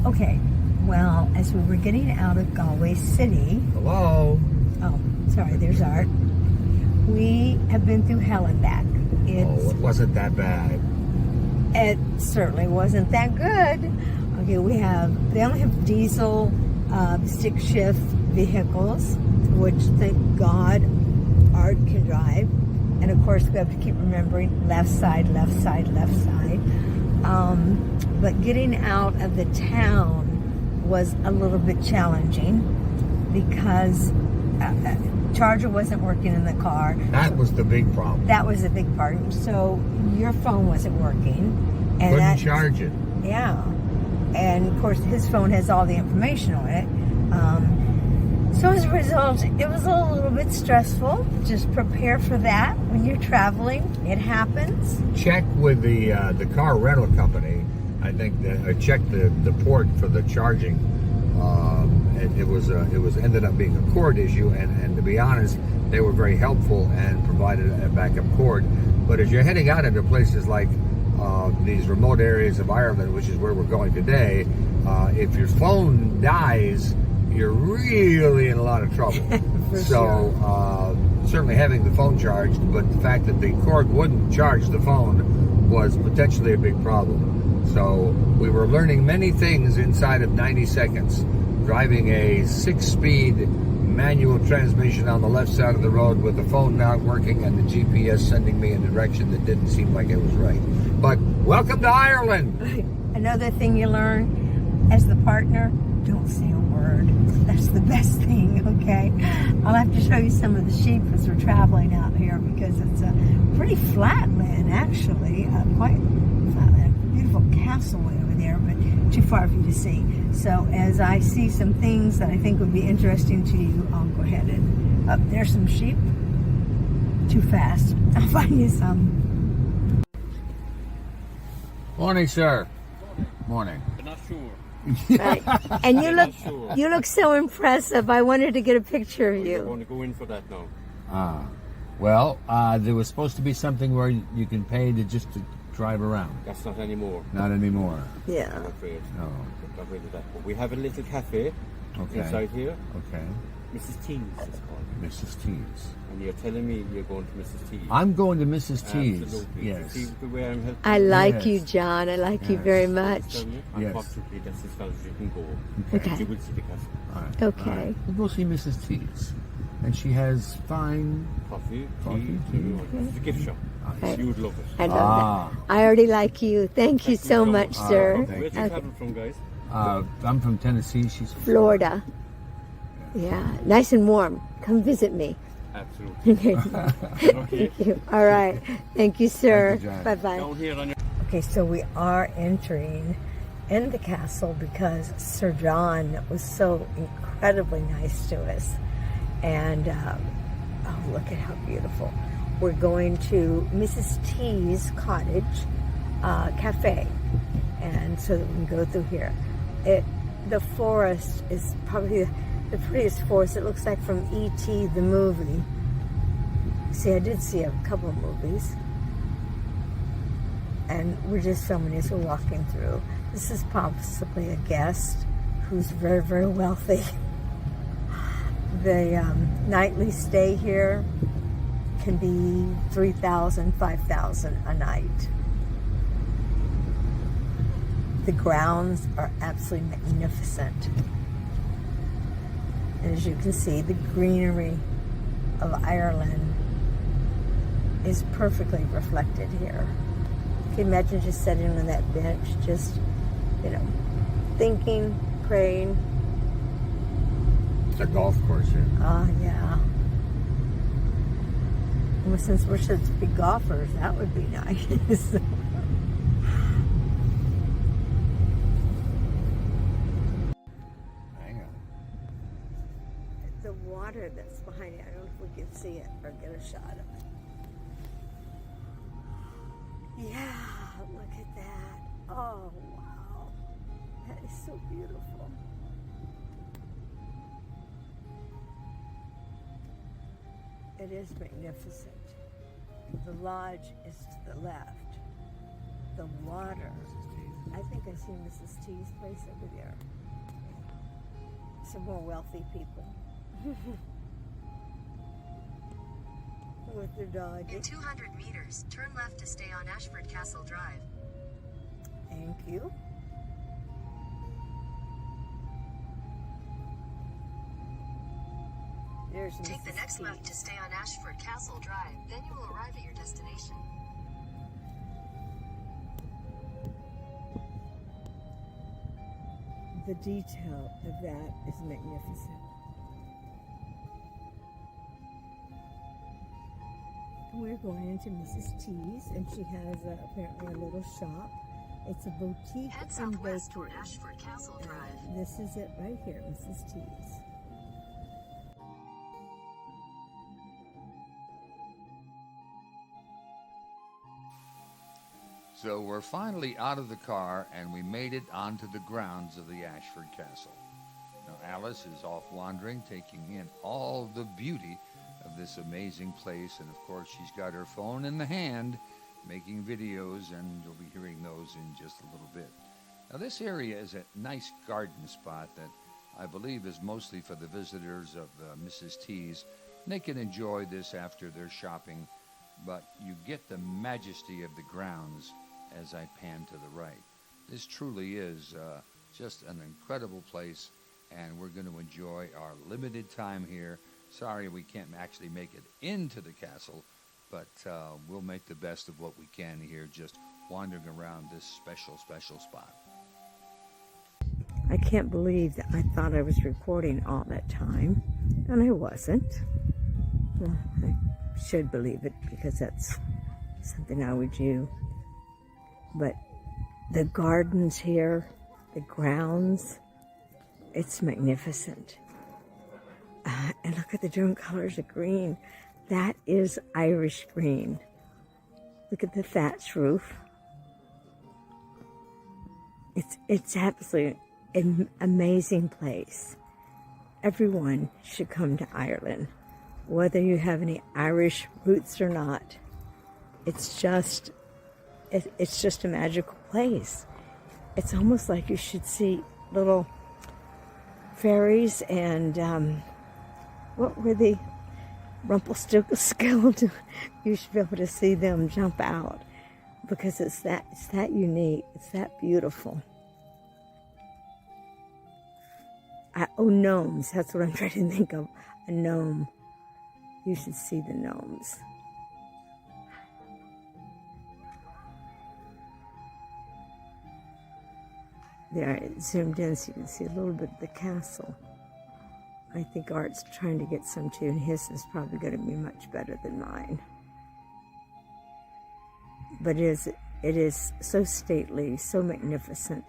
Okay, well, as we were getting out of Galway City... Hello? Oh, sorry, there's Art. We have been through hell and back. It wasn't that bad. It certainly wasn't that good. Okay, they only have diesel stick shift vehicles, which thank God Art can drive. And of course, we have to keep remembering left side, left side, left side. But getting out of the town was a little bit challenging because charger wasn't working in the car. That was the big problem. That was a big part. So your phone wasn't working. And couldn't charge it. Yeah. And of course, his phone has all the information on it. So as a result, it was a little bit stressful. Just prepare for that when you're traveling. It happens. Check with the car rental company. I think check the port for the charging. It was ended up being a cord issue, and to be honest, they were very helpful and provided a backup cord. But as you're heading out into places like these remote areas of Ireland, which is where we're going today, if your phone dies, you're really in a lot of trouble. Certainly having the phone charged, but the fact that the cord wouldn't charge the phone was potentially a big problem. So we were learning many things inside of 90 seconds. Driving a 6-speed manual transmission on the left side of the road with the phone not working and the GPS sending me in a direction that didn't seem like it was right. But welcome to Ireland. Another thing you learn as the partner, don't say a word. That's the best thing, okay? I'll have to show you some of the sheep as we're traveling out here because it's a pretty flat land, actually. Quite flat land. Beautiful castle way over there, but too far for you to see. So as I see some things that I think would be interesting to you, I'll go ahead and... there's some sheep. Too fast. I'll find you some. Morning, sir. Morning. I'm not sure. Right. And you look so impressive. I wanted to get a picture of You're you. going to go in for that now. Well, there was supposed to be something where you can pay to drive around. That's not anymore. Not anymore. Yeah. I'm afraid. No. Not rid of that. But we have a little cafe inside here. Okay. Mrs. T's is called. Mrs. T's. And you're telling me you're going to Mrs. T's. I'm going to Mrs. T's. Absolutely. Yes. See the way I'm helping I you? like Yes. you, John. I like you very much. Yes. Unfortunately, that's as far as you can go. Okay. You will see the castle. All right. Okay. All right. We'll go see Mrs. T's. And she has fine... Coffee, Coffee, tea. tea. It's a gift shop. Okay. You would love it. I love that. I already like you. Thank you so much, sir. thank Where'd you travel from, guys? I'm from Tennessee. She's from Florida. Yeah, nice and warm. Come visit me. Absolutely. Thank you. All right. Thank you, sir. Thank you, John. Bye-bye. Down here on your... Okay, so we are entering in the castle because Sir John was so incredibly nice to us. And, oh, look at how beautiful. We're going to Mrs. T's cottage cafe. And so that we can go through here. The forest is probably the prettiest forest. It looks like from E.T. the movie. See, I did see a couple of movies. And we're just filming as we're walking through. This is possibly a guest who's very, very wealthy. The nightly stay here can be $3,000, $5,000 a night. The grounds are absolutely magnificent. And as you can see, the greenery of Ireland is perfectly reflected here. Can you imagine just sitting on that bench, just, thinking, praying? It's a golf course here. Yeah. Well, since we're such big golfers, that would be nice. Hang on. The water that's behind it, I don't know if we can see it or get a shot of it. Yeah, look at that. Oh, wow. That is so beautiful. It is magnificent. The lodge is to the left. The water I think I see Mrs. T's place over there. Some more wealthy people. With their dog. In 200 meters, turn left to stay on Ashford Castle Drive. Thank you. There's Take the Mrs. next left to T's. stay on Ashford Castle Drive. Then you will arrive at your destination. The detail of that is magnificent. We're going into Mrs. T's, and she has apparently a little shop. It's a boutique Head and southwest bakery. toward Ashford Castle Drive. This is it right here, Mrs. T's. So we're finally out of the car and we made it onto the grounds of the Ashford Castle. Now Alice is off wandering, taking in all the beauty of this amazing place, and of course she's got her phone in the hand making videos, and you'll be hearing those in just a little bit. Now this area is a nice garden spot that I believe is mostly for the visitors of Mrs. T's. They can enjoy this after their shopping, but you get the majesty of the grounds as I pan to the right. This truly is just an incredible place, and we're going to enjoy our limited time here. Sorry we can't actually make it into the castle, but we'll make the best of what we can here, just wandering around this special spot. I can't believe that I thought I was recording all that time, and I wasn't. Well, I should believe it because that's something I would do. But the gardens here, the grounds, it's magnificent. And look at the different colors of green. That is Irish green. Look at the thatch roof. It's absolutely an amazing place. Everyone should come to Ireland, whether you have any Irish roots or not. It's just a magical place. It's almost like you should see little fairies and what were the Rumpelstiltskin? You should be able to see them jump out because it's that unique. It's that beautiful. Gnomes. That's what I'm trying to think of. A gnome. You should see the gnomes. There, it zoomed in so you can see a little bit of the castle. I think Art's trying to get some too, and his is probably going to be much better than mine. But it is so stately, so magnificent.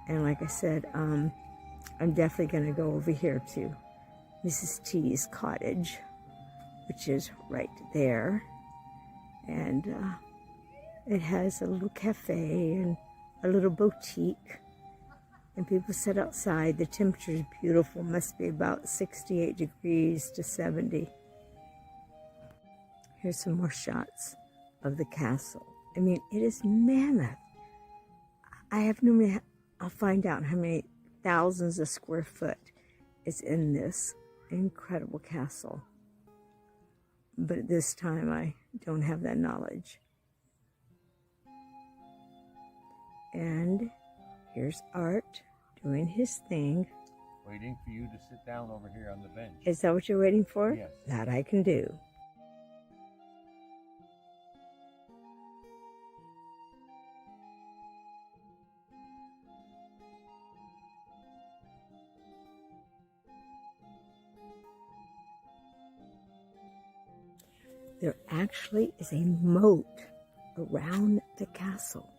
And like I said, I'm definitely going to go over here to Mrs. T's cottage, which is right there. And it has a little cafe and a little boutique. And people sit outside. The temperature is beautiful. Must be about 68 degrees to 70. Here's some more shots of the castle. I mean, it is mammoth. I have no idea. I'll find out how many thousands of square foot is in this incredible castle. But at this time, I don't have that knowledge. And here's Art doing his thing. Waiting for you to sit down over here on the bench. Is that what you're waiting for? Yes. That I can do. There actually is a moat around the castle,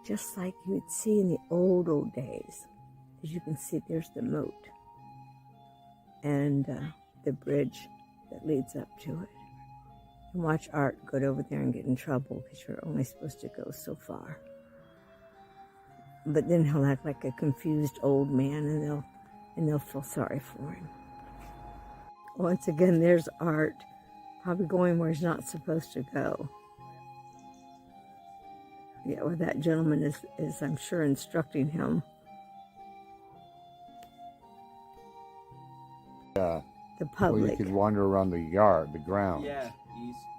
just like you would see in the old days. As you can see, there's the moat and the bridge that leads up to it. And watch Art go over there and get in trouble because you're only supposed to go so far. But then he'll act like a confused old man, and they'll feel sorry for him. Once again, there's Art, probably going where he's not supposed to go. Yeah, well, that gentleman is I'm sure instructing him. Yeah. The Well, you public. could wander around the yard, the grounds. Yeah,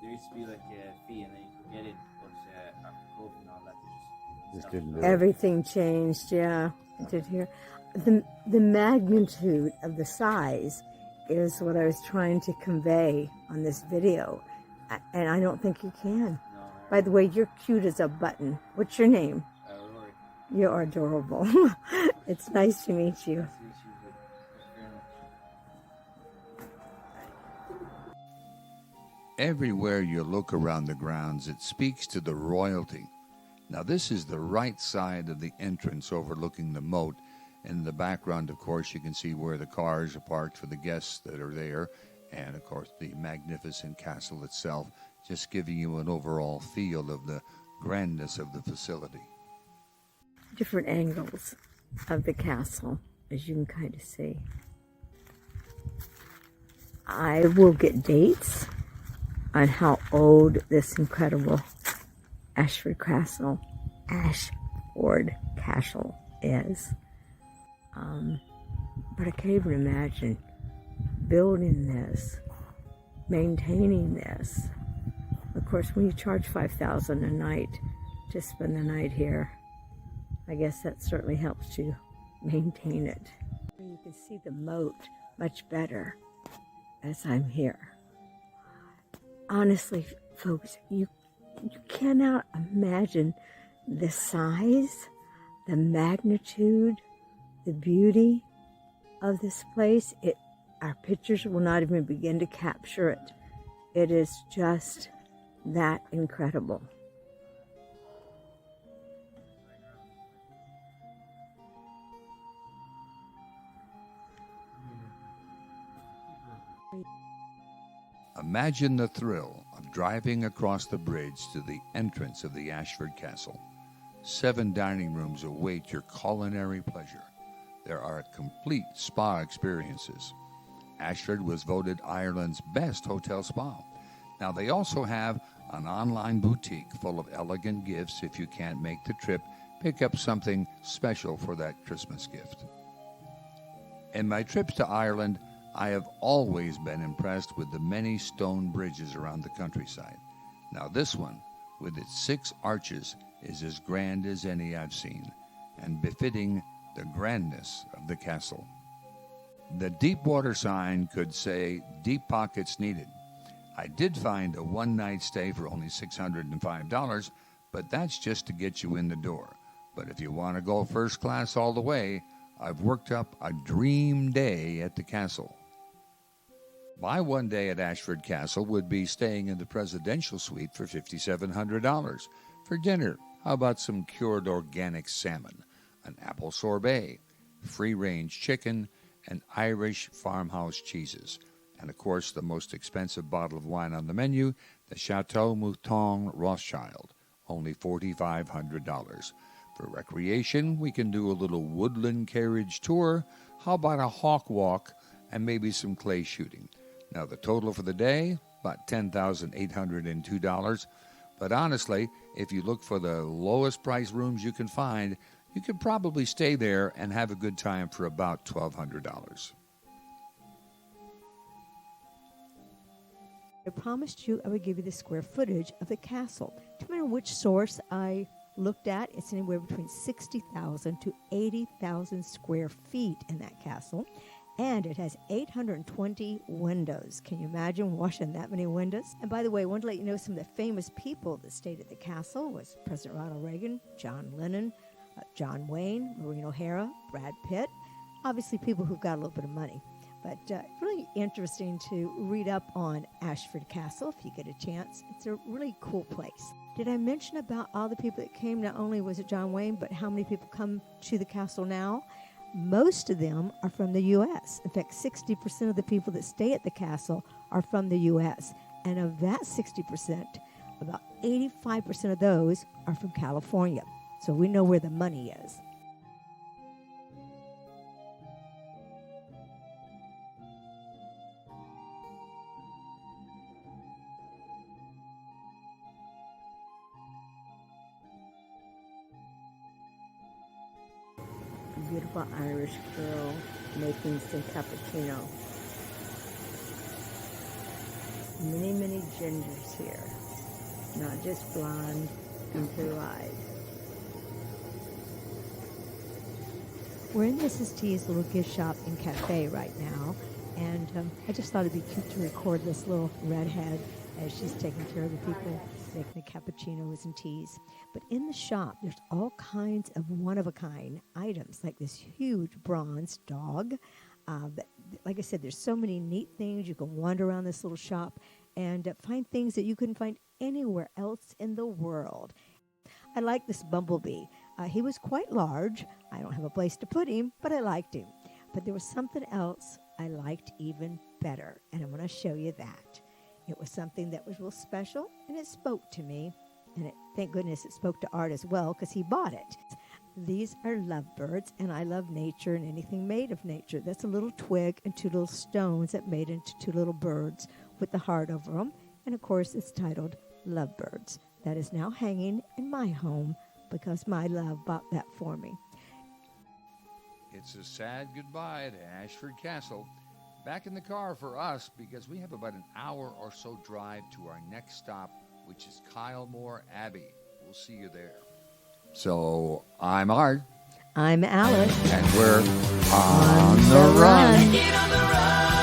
there used to be like a fee and then you could get in, but after COVID and all that, they Just stopped didn't do it. Everything changed, yeah. I did hear. The magnitude of the size is what I was trying to convey on this video. And I don't think you can. No, By the way, you're cute as a button. What's your name? Rory. You're adorable. It's nice to meet you. Nice to meet you, but thank you very much. Everywhere you look around the grounds, it speaks to the royalty. Now, this is the right side of the entrance overlooking the moat. In the background, of course, you can see where the cars are parked for the guests that are there. And, of course, the magnificent castle itself, just giving you an overall feel of the grandness of the facility. Different angles of the castle, as you can kind of see. I will get dates on how old this incredible Ashford Castle is. But I can't even imagine building this, maintaining this. Of course, when you charge $5,000 a night to spend the night here, I guess that certainly helps you maintain it. You can see the moat much better as I'm here. Honestly, folks, you cannot imagine the size, the magnitude, the beauty of this place. Our pictures will not even begin to capture it. It is just that incredible. Imagine the thrill of driving across the bridge to the entrance of the Ashford Castle. 7 dining rooms await your culinary pleasure. There are complete spa experiences. Ashford was voted Ireland's best hotel spa. Now, they also have an online boutique full of elegant gifts. If you can't make the trip, pick up something special for that Christmas gift. In my trips to Ireland, I have always been impressed with the many stone bridges around the countryside. Now, this one, with its 6 arches, is as grand as any I've seen, and befitting the grandness of the castle. The deep water sign could say, "Deep pockets needed." I did find a one-night stay for only $605, but that's just to get you in the door. But if you want to go first class all the way, I've worked up a dream day at the castle. My one day at Ashford Castle would be staying in the presidential suite for $5,700. For dinner, how about some cured organic salmon, an apple sorbet, free-range chicken, and Irish farmhouse cheeses. And, of course, the most expensive bottle of wine on the menu, the Chateau Mouton Rothschild, only $4,500. For recreation, we can do a little woodland carriage tour. How about a hawk walk and maybe some clay shooting? Now, the total for the day, about $10,802. But honestly, if you look for the lowest price rooms you can find, you could probably stay there and have a good time for about $1,200. I promised you I would give you the square footage of the castle. No matter which source I looked at, it's anywhere between 60,000 to 80,000 square feet in that castle. And it has 820 windows. Can you imagine washing that many windows? And by the way, I want to let you know some of the famous people that stayed at the castle was President Ronald Reagan, John Lennon, John Wayne, Maureen O'Hara, Brad Pitt. Obviously people who've got a little bit of money. But really interesting to read up on Ashford Castle if you get a chance. It's a really cool place. Did I mention about all the people that came? Not only was it John Wayne, but how many people come to the castle now? Most of them are from the U.S. In fact, 60% of the people that stay at the castle are from the U.S. And of that 60%, about 85% of those are from California. So we know where the money is. beautiful Irish girl making some cappuccino. Many, many gingers here, not just blonde and blue-eyed. We're in Mrs. T's little gift shop and cafe right now, and I just thought it'd be cute to record this little redhead as she's taking care of the people making the cappuccinos and teas. But in the shop, there's all kinds of one-of-a-kind items, like this huge bronze dog. Like I said, there's so many neat things. You can wander around this little shop and find things that you couldn't find anywhere else in the world. I like this bumblebee. He was quite large. I don't have a place to put him, but I liked him. But there was something else I liked even better, and I'm going to show you that. It was something that was real special, and it spoke to me. And thank goodness it spoke to Art as well, because he bought it. These are lovebirds, and I love nature and anything made of nature. That's a little twig and two little stones that made into two little birds with the heart over them. And, of course, it's titled Lovebirds. That is now hanging in my home because my love bought that for me. It's a sad goodbye to Ashford Castle. Back in the car for us because we have about an hour or so drive to our next stop, which is Kylemore Abbey. We'll see you there. So I'm Art. I'm Alice. And we're on the run. Get on the run.